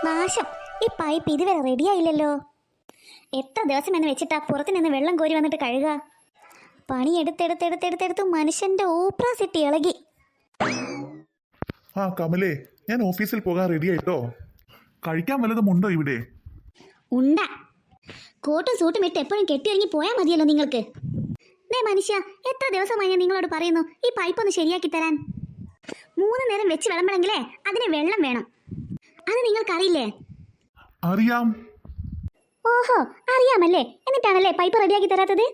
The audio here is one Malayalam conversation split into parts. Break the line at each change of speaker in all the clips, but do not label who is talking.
നാശം, ഈ പൈപ്പ് ഇതുവരെ റെഡിയായില്ലല്ലോ. എത്ര ദിവസം എന്ന് വെച്ചിട്ടാ പുറത്തു നിന്ന് വെള്ളം കോരി വന്നിട്ട് കഴുകുക. പണിയെടുത്തെടുത്തെടുത്തെടുത്തെടുത്ത് മനുഷ്യന്റെ ഓപ്രാസിറ്റി ഇളകി.
ആ കമലേ, ഞാൻ ഓഫീസിൽ പോകാൻ റെഡി ആയിട്ടോ. കഴിക്കാൻ വല്ലതും ഉണ്ടോ ഇവിടെ?
ഉണ്ട. കോട്ടും സൂട്ടും ഇട്ട് എപ്പോഴും കെട്ടിയിറങ്ങി പോയാൽ മതിയല്ലോ നിങ്ങൾക്ക്. ദേ മനുഷ്യ, എത്ര ദിവസമായി ഞാൻ നിങ്ങളോട് പറയുന്നു ഈ പൈപ്പ് ഒന്ന് ശരിയാക്കി തരാൻ. 3 നേരം വെച്ച് വിളമ്പണമെങ്കിലേ അതിന് വെള്ളം വേണം. അത് നിങ്ങൾക്കറിയില്ലേ?
അറിയാം.
ഓഹോ, അറിയാമല്ലേ? എന്നിട്ടാണല്ലേ പൈപ്പ് റെഡിയാക്കി തരാത്തത്?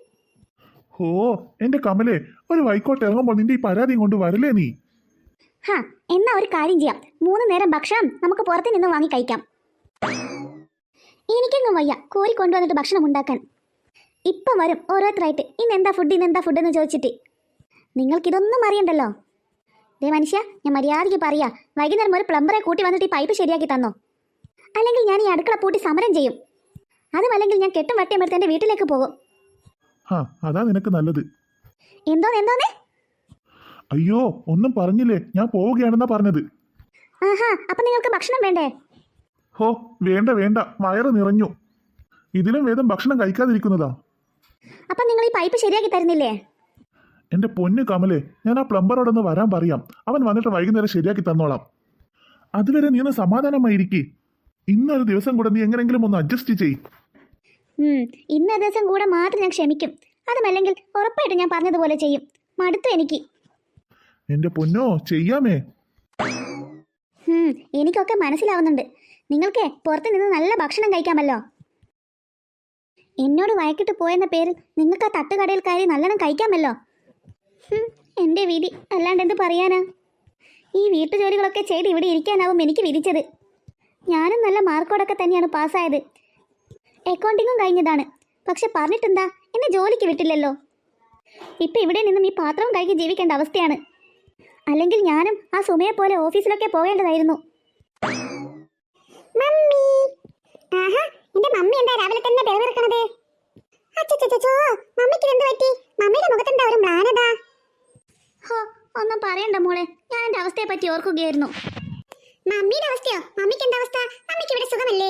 ഓ എന്റെ കമലേ, ഒരു വൈക്കോട്ട് ഇറങ്ങുമ്പോൾ നിന്റെ ഈ പരാതിയും കൊണ്ട് വരല്ലേ നീ?
ഹാ, എന്നാ ഒരു കാര്യം ചെയ്യാം. 3 നേരം ഭക്ഷണം നമുക്ക് പുറത്തു നിന്ന് വാങ്ങി കഴിക്കാം. എനിക്കെങ്ങും വയ്യ കോരി കൊണ്ടുവന്നിട്ട് ഭക്ഷണം ഉണ്ടാക്കാൻ. ഇപ്പം വരും ഓരോരുത്തരായിട്ട് ഇന്നെന്താ ഫുഡ് എന്ന് ചോദിച്ചിട്ട്. നിങ്ങൾക്കിതൊന്നും അറിയണ്ടല്ലോ. ദേ മനുഷ്യ, ഞാൻ മര്യാദയ്ക്ക് പറയാ, വൈകുന്നേരം ഒരു പ്ലംബറെ കൂട്ടി വന്നിട്ട് ഈ പൈപ്പ് ശരിയാക്കി തന്നോ, അല്ലെങ്കിൽ ഞാൻ ഈ അടുക്കള പൂട്ടി സമരം ചെയ്യും. അതുമല്ലെങ്കിൽ ഞാൻ കെട്ടും വട്ടിയും എടുത്ത് എൻ്റെ വീട്ടിലേക്ക് പോകും.
അതാ നിനക്ക് നല്ലത്.
എന്തോന്നേ?
അയ്യോ, ഒന്നും പറഞ്ഞില്ലേ, ഞാൻ പോവുകയാണെന്നാ പറഞ്ഞത്.
ആഹാ, അപ്പൊ നിങ്ങൾക്ക് ഭക്ഷണം വേണ്ടേ?
ഹോ, വേണ്ട വേണ്ട, വയറ് നിറഞ്ഞു. ഇതിലും വേദം ഭക്ഷണം കഴിക്കാതിരിക്കുന്നതാ.
അപ്പൊ നിങ്ങൾ ഈ പൈപ്പ് ശരിയാക്കി തരുന്നില്ലേ?
എന്റെ പൊന്നു കമലേ, ഞാൻ ആ പ്ലംബറോടൊന്ന് വരാൻ പറയാം. അവൻ വന്നിട്ട് വൈകുന്നേരം ശരിയാക്കി തന്നോളാം. അതുവരെ നീ ഒന്ന് സമാധാനമായിരിക്കേ. ഇന്നൊരു ദിവസം കൂടെ നീ എങ്ങനെങ്കിലും ഒന്ന് അഡ്ജസ്റ്റ് ചെയ്.
ഇന്നൊരു ദിവസം കൂടെ മാത്രം ഞാൻ ക്ഷമിക്കും. അതുമല്ലെങ്കിൽ ഉറപ്പായിട്ട് ഞാൻ പറഞ്ഞതുപോലെ ചെയ്യും. മടുത്തു എനിക്ക്.
എന്റെ പൊന്നോ, ചെയ്യാമേ.
എനിക്കൊക്കെ മനസ്സിലാവുന്നുണ്ട്. നിങ്ങൾക്ക് പുറത്തു നിന്ന് നല്ല ഭക്ഷണം കഴിക്കാമല്ലോ. എന്നോട് വഴക്കിട്ട് പോയെന്ന പേരിൽ നിങ്ങൾക്ക് ആ തട്ടുകടയിൽ കയറി നല്ലോണം കഴിക്കാമല്ലോ. എൻ്റെ വിധി, അല്ലാണ്ട് എന്ത് പറയാനാ? ഈ വീട്ടുജോലികളൊക്കെ ചെയ്ത് ഇവിടെ ഇരിക്കാനാവും എനിക്ക് വിധിച്ചത്. ഞാനും നല്ല മാർക്കോടൊക്കെ തന്നെയാണ് പാസ്സായത്. അക്കൗണ്ടിങ്ങും കഴിഞ്ഞതാണ്. പക്ഷെ പറഞ്ഞിട്ടെന്താ, എന്നെ ജോലിക്ക് വിട്ടില്ലല്ലോ. ഇപ്പം ഇവിടെ നിന്നും ഈ പാത്രവും കഴുകി ജീവിക്കേണ്ട അവസ്ഥയാണ്. അല്ലെങ്കിൽ ഞാനും ആ സുമയെ പോലെ ഓഫീസിലൊക്കെ പോകേണ്ടതായിരുന്നു. മമ്മി, ആഹാ, എന്റെ മമ്മി എന്താ രാവിലെ തന്നെ ബെളവിറക്കണത്? അച്ചച്ചോ, മമ്മിക്ക് എന്ത് പറ്റി? മമ്മിയുടെ മുഖത്തെന്താ ഒരു മ്ലാനത? ഹോ, ഒന്നും പറയണ്ട മോളെ, ഞാൻ എന്റെ അവസ്ഥയെ പറ്റി ഓർക്കുകയായിരുന്നു. മമ്മിയുടെ അവസ്ഥയോ? മമ്മിക്ക് എന്താ അവസ്ഥ? മമ്മിക്ക് ഇവിടെ സുഖമല്ലേ?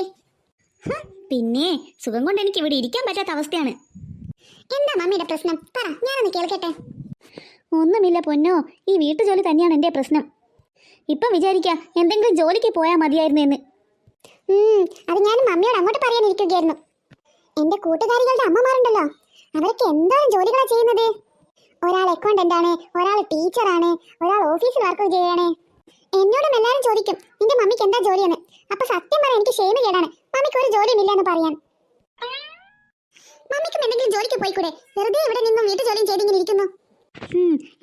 പിന്നെ സുഖം കൊണ്ട് എനിക്ക് ഇവിടെ ഇരിക്കാൻ പറ്റാത്ത അവസ്ഥയാണ്. എന്താ മമ്മിയുടെ പ്രശ്നം? പറ, ഞാനൊന്ന് കേൾക്കട്ടെ. ഒന്നുമില്ല പൊന്നോ, ഈ വീട്ടുജോലി തന്നെയാണ് എൻ്റെ പ്രശ്നം. ഇപ്പം വിചാരിക്കാം എന്തെങ്കിലും ജോലിക്ക് പോയാൽ മതിയായിരുന്നു എന്ന്. അത് ഞാൻ മമ്മിയോട് അങ്ങോട്ട് പറയാനിരിക്കുകയായിരുന്നു. എൻ്റെ കൂട്ടുകാരികളുടെ അമ്മമാരുണ്ടല്ലോ, അവരൊക്കെ എന്തോരം ജോലികളാണ് ചെയ്യുന്നത്. ഒരാൾ അക്കൗണ്ടന്റ് ആണ്, ഒരാൾ ടീച്ചറാണ്, ഒരാൾ ഓഫീസിൽ വർക്ക് ചെയ്യാണ്. എന്നോടും എല്ലാവരും ചോദിക്കും നിന്റെ മമ്മിക്ക് എന്താ ജോലിയെന്ന്. അപ്പൊ സത്യം പറയാൻ എനിക്ക് ക്ഷേമ കേടാണ് മമ്മിക്ക് ഒരു ജോലിയും ഇല്ല എന്ന് പറയാൻ. മമ്മിക്കും എന്തെങ്കിലും ജോലിക്ക് പോയിക്കൂടെ? വെറുതെ ഇവിടെ നിന്നും വീട്ടു ജോലിയും ചെയ്തിങ്ങനെ ഇരിക്കുന്നു.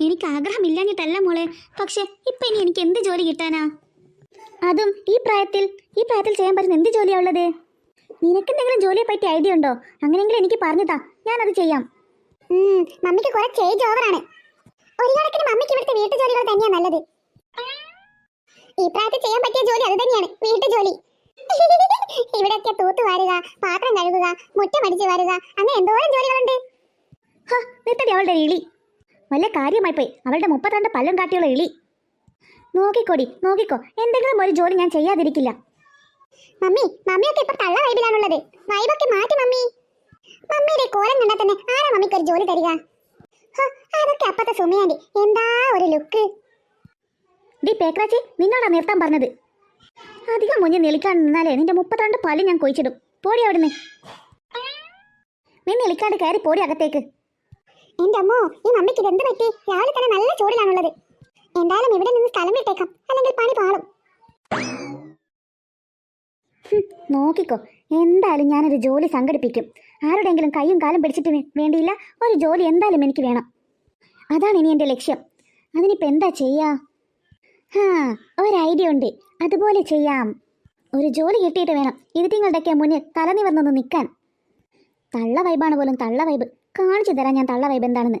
എനിക്ക് ആഗ്രഹമില്ലാഞ്ഞിട്ടല്ല മോളെ, പക്ഷെ ഇപ്പൊ ഇനി എനിക്ക് എന്ത് ജോലി കിട്ടാനാ? അതും ഈ പ്രായത്തിൽ ചെയ്യാൻ പറ്റുന്ന എന്ത് ജോലിയാ ഉള്ളത്? നിനക്കെന്തെങ്കിലും ജോലിയെ പറ്റി ഐഡിയ ഉണ്ടോ? അങ്ങനെയെങ്കിലും എനിക്ക് പറഞ്ഞതാ, ഞാനത് ചെയ്യാം. മമ്മിക്ക് കുറച്ച് ഏജ് ഓവറാണ്. ഒരു കണക്കിന് മമ്മിക്ക് ഇവിടുത്തെ വീട്ടു ജോലികൾ തന്നെയാ നല്ലത്. ഈ പ്രായത്തിൽ ചെയ്യാൻ പറ്റിയ ജോലി അത് തന്നെയാണ്, വീട്ടു ജോലി. ഇവിടെയൊക്കെ തൂത്ത് വാരുക, പാത്രം കഴുകുക, മുറ്റം അടിച്ചു വാരുക, അങ്ങനെ എന്തോരം ജോലികളുണ്ട്. നിർത്തടി അവളുടെ ഇളി. വല്ല കാര്യമായി പോയി അവളുടെ 32 പല്ലും കാട്ടിയുള്ള ഇളി. നോക്കിക്കോ, എന്തെങ്കിലും ഒരു ജോലി ഞാൻ ചെയ്യാതിരിക്കില്ല. മമ്മിയൊക്കെ ഇപ്പൊ തള്ള വൈബിലാണുള്ളത്. വൈബൊക്കെ മാറ്റി മമ്മി. മമ്മിയുടെ കോലം കണ്ടാൽ തന്നെ ആരാ മമ്മിക്ക് ഒരു ജോലി തരിക? അതൊക്കെ അപ്പത്തെ സുമയാണ്ടി, എന്താ ഒരു ലുക്ക്. ഡി പേക്രാച്ചി, നിന്നോടാ നിർത്താൻ പറഞ്ഞത്. അധികം മുന്നിൽ നിളിക്കാണ്ട് നിന്നാലേ നിന്റെ 32 പല്ല് ഞാൻ കൊയിച്ചിടും. പോടി അവിടുന്ന്. നീ നിളിക്കാണ്ട് കയറി പോടി അകത്തേക്ക്. എന്റെ അമ്മോ, ഈ മമ്മിക്ക് ഇതെന്ത് പറ്റി? രാവിലെ തന്നെ നല്ല ചൂടിലാണുള്ളത്. എന്തായാലും ഇവിടെ നിന്ന് സ്ഥലം വിട്ടേക്കാം, അല്ലെങ്കിൽ പണി പാളും. നോക്കിക്കോ, എന്തായാലും ഞാനൊരു ജോലി സംഘടിപ്പിക്കും. ആരുടെയെങ്കിലും കൈയും കാലും പിടിച്ചിട്ട് വേണ്ടിയില്ല, ഒരു ജോലി എന്തായാലും എനിക്ക് വേണം. അതാണ് ഇനി എൻ്റെ ലക്ഷ്യം. അതിനിപ്പോൾ എന്താ ചെയ്യാ? ഒരു ഐഡിയ ഉണ്ട്, അതുപോലെ ചെയ്യാം. ഒരു ജോലി കിട്ടിയിട്ട് വേണം ഇതിങ്ങളുടെയൊക്കെ മുന്നിൽ തല നിവർന്നൊന്ന് നിൽക്കാൻ. തള്ള വൈബാണ് പോലും, തള്ള വൈബ്. കാണിച്ചു തരാം ഞാൻ തള്ള വൈബ് എന്താണെന്ന്.